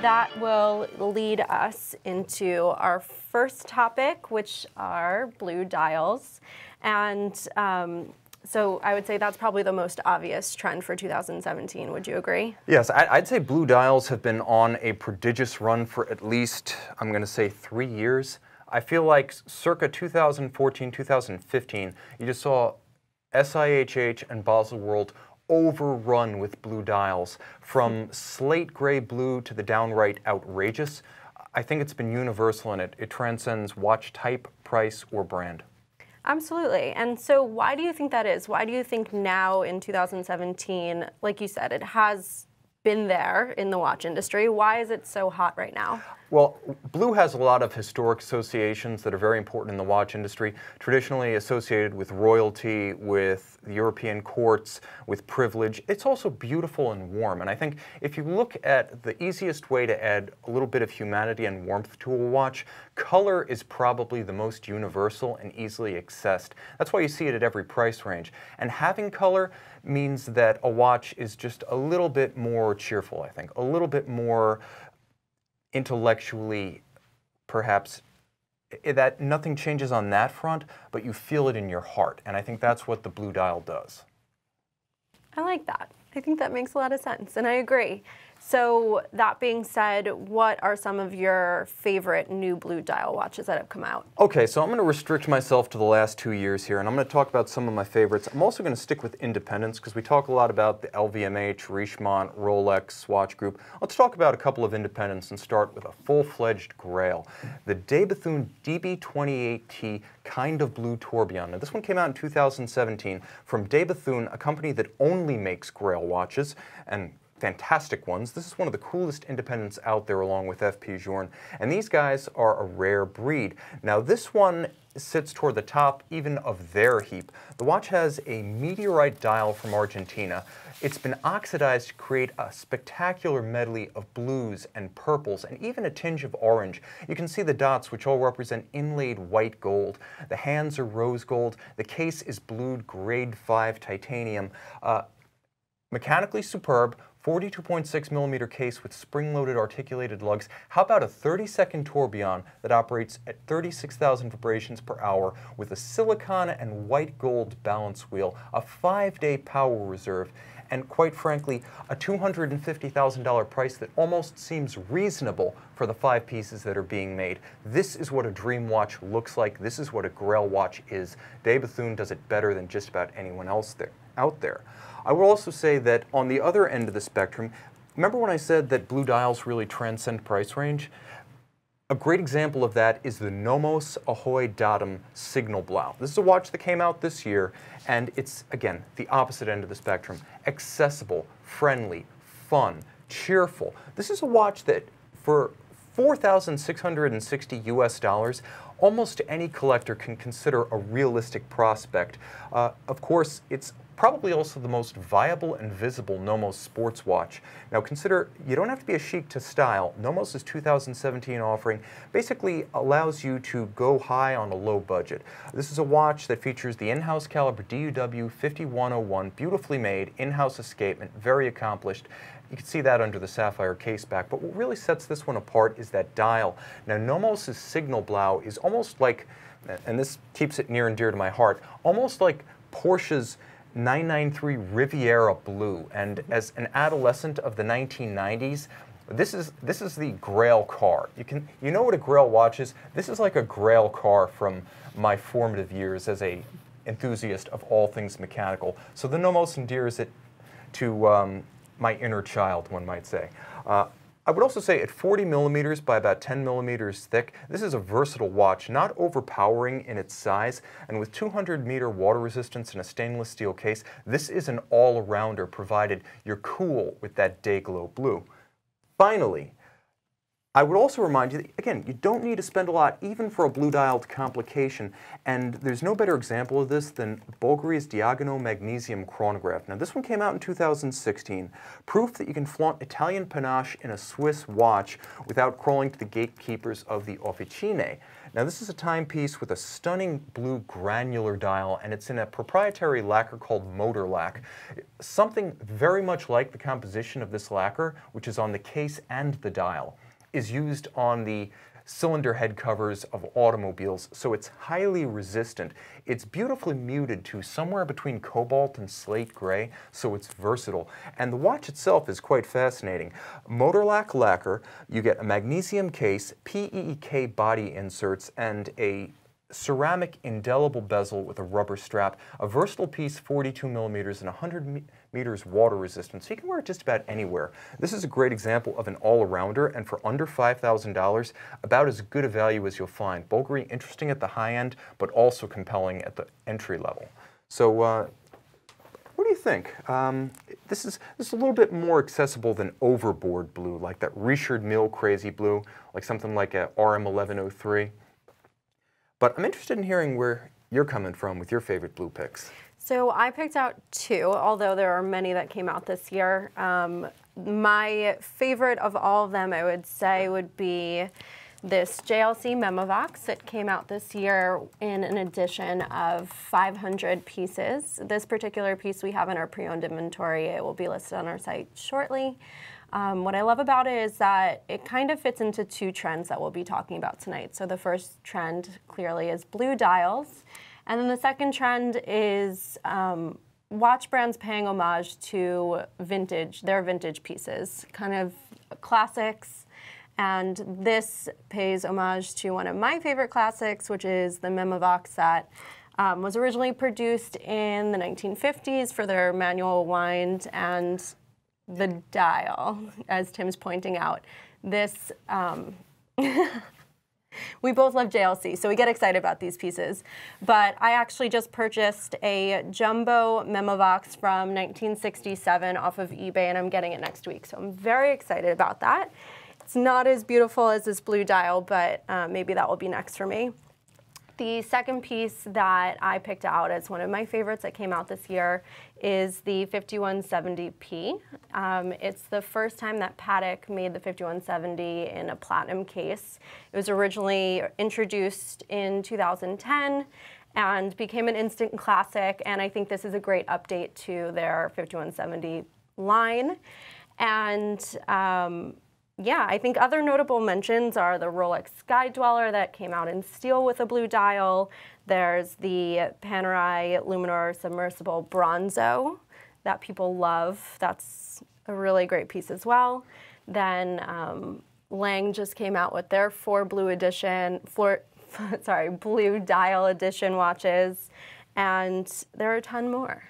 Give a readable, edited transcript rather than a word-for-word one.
that will lead us into our first topic, which are blue dials. And so I would say that's probably the most obvious trend for 2017. Would you agree? Yes, I'd say blue dials have been on a prodigious run for at least, I'm going to say, 3 years. I feel like circa 2014, 2015, you just saw SIHH and Baselworld overrun with blue dials, from slate gray blue to the downright outrageous. I think it's been universal in it. It transcends watch type, price, or brand. Absolutely. And so why do you think that is? Why do you think now in 2017, like you said, it has been there in the watch industry? Why is it so hot right now? Well, blue has a lot of historic associations that are very important in the watch industry, traditionally associated with royalty, with the European courts, with privilege. It's also beautiful and warm, and I think if you look at the easiest way to add a little bit of humanity and warmth to a watch, color is probably the most universal and easily accessed. That's why you see it at every price range. And having color means that a watch is just a little bit more cheerful, I think, a little bit more intellectually, perhaps, that nothing changes on that front, but you feel it in your heart. And I think that's what the blue dial does. I like that. I think that makes a lot of sense, and I agree. So that being said, what are some of your favorite new blue dial watches that have come out? Okay, so I'm going to restrict myself to the last 2 years here, and I'm going to talk about some of my favorites. I'm also going to stick with independents, because we talk a lot about the LVMH, Richemont, Rolex, Swatch Group. Let's talk about a couple of independents and start with a full-fledged grail, the de Bethune DB28T kind of blue tourbillon. Now, this one came out in 2017 from de Bethune, a company that only makes grail watches, and fantastic ones. This is one of the coolest independents out there, along with FP Journe, and these guys are a rare breed. Now, this one sits toward the top even of their heap. The watch has a meteorite dial from Argentina. It's been oxidized to create a spectacular medley of blues and purples and even a tinge of orange. You can see the dots, which all represent inlaid white gold. The hands are rose gold. The case is blued grade 5 titanium. Mechanically superb. 42.6 millimeter case with spring-loaded articulated lugs. How about a 30-second tourbillon that operates at 36,000 vibrations per hour with a silicon and white gold balance wheel, a 5-day power reserve, and quite frankly, a $250,000 price that almost seems reasonable for the 5 pieces that are being made. This is what a dream watch looks like. This is what a grail watch is. De Bethune does it better than just about anyone else out there. I will also say that on the other end of the spectrum, remember when I said that blue dials really transcend price range? A great example of that is the Nomos Ahoi Datum Signalblau. This is a watch that came out this year, and it's, again, the opposite end of the spectrum. Accessible, friendly, fun, cheerful. This is a watch that, for $4,660 US, almost any collector can consider a realistic prospect. Of course, it's probably also the most viable and visible Nomos sports watch. Now consider, you don't have to be a chic to style. Nomos' 2017 offering basically allows you to go high on a low budget. This is a watch that features the in-house caliber DUW 5101, beautifully made, in-house escapement, very accomplished. You can see that under the sapphire case back, but what really sets this one apart is that dial. Now Nomos' Signalblau is almost like, and this keeps it near and dear to my heart, almost like Porsche's 993 Riviera Blue. And as an adolescent of the 1990s, this is the grail car. You know what a grail watch is? This is like a grail car from my formative years as a enthusiast of all things mechanical. So the Nomos endears it to my inner child, one might say. I would also say at 40 millimeters by about 10 millimeters thick, this is a versatile watch, not overpowering in its size, and with 200-meter water resistance and a stainless steel case, this is an all-arounder, provided you're cool with that day-glow blue. Finally, I would also remind you that, again, you don't need to spend a lot even for a blue-dialed complication, and there's no better example of this than Bulgari's Diagono Magnesium chronograph. Now, this one came out in 2016, proof that you can flaunt Italian panache in a Swiss watch without crawling to the gatekeepers of the officine. Now, this is a timepiece with a stunning blue granular dial, and it's in a proprietary lacquer called motor lac. Something very much like the composition of this lacquer, which is on the case and the dial, is used on the cylinder head covers of automobiles, so it's highly resistant. It's beautifully muted to somewhere between cobalt and slate gray, so it's versatile. And the watch itself is quite fascinating. Motor lac lacquer, you get a magnesium case, PEEK body inserts, and a ceramic indelible bezel with a rubber strap, a versatile piece, 42 millimeters and 100 meters water resistant, so you can wear it just about anywhere. This is a great example of an all-arounder, and for under $5,000, about as good a value as you'll find. Bulgari interesting at the high end, but also compelling at the entry level. So what do you think? This is a little bit more accessible than overboard blue, like that Richard Mille crazy blue, like something like a RM1103. But I'm interested in hearing where you're coming from with your favorite blue picks. So I picked out two, although there are many that came out this year. My favorite of all of them, I would say, would be this JLC Memovox that came out this year in an edition of 500 pieces. This particular piece we have in our pre-owned inventory. It will be listed on our site shortly. What I love about it is that it kind of fits into two trends that we'll be talking about tonight. So the first trend clearly is blue dials, and then the second trend is watch brands paying homage to their vintage pieces, kind of classics. And this pays homage to one of my favorite classics, which is the Memovox that was originally produced in the 1950s for their manual wind, and the dial, as Tim's pointing out. This, we both love JLC, so we get excited about these pieces. But I actually just purchased a jumbo Memovox from 1967 off of eBay, and I'm getting it next week. So I'm very excited about that. It's not as beautiful as this blue dial, but maybe that will be next for me. The second piece that I picked out as one of my favorites that came out this year is the 5170P. It's the first time that Patek made the 5170 in a platinum case. It was originally introduced in 2010 and became an instant classic, and I think this is a great update to their 5170 line. And yeah, I think other notable mentions are the Rolex Sky Dweller that came out in steel with a blue dial. There's the Panerai Luminor Submersible Bronzo that people love. That's a really great piece as well. Then Lang just came out with their blue dial edition watches, and there are a ton more.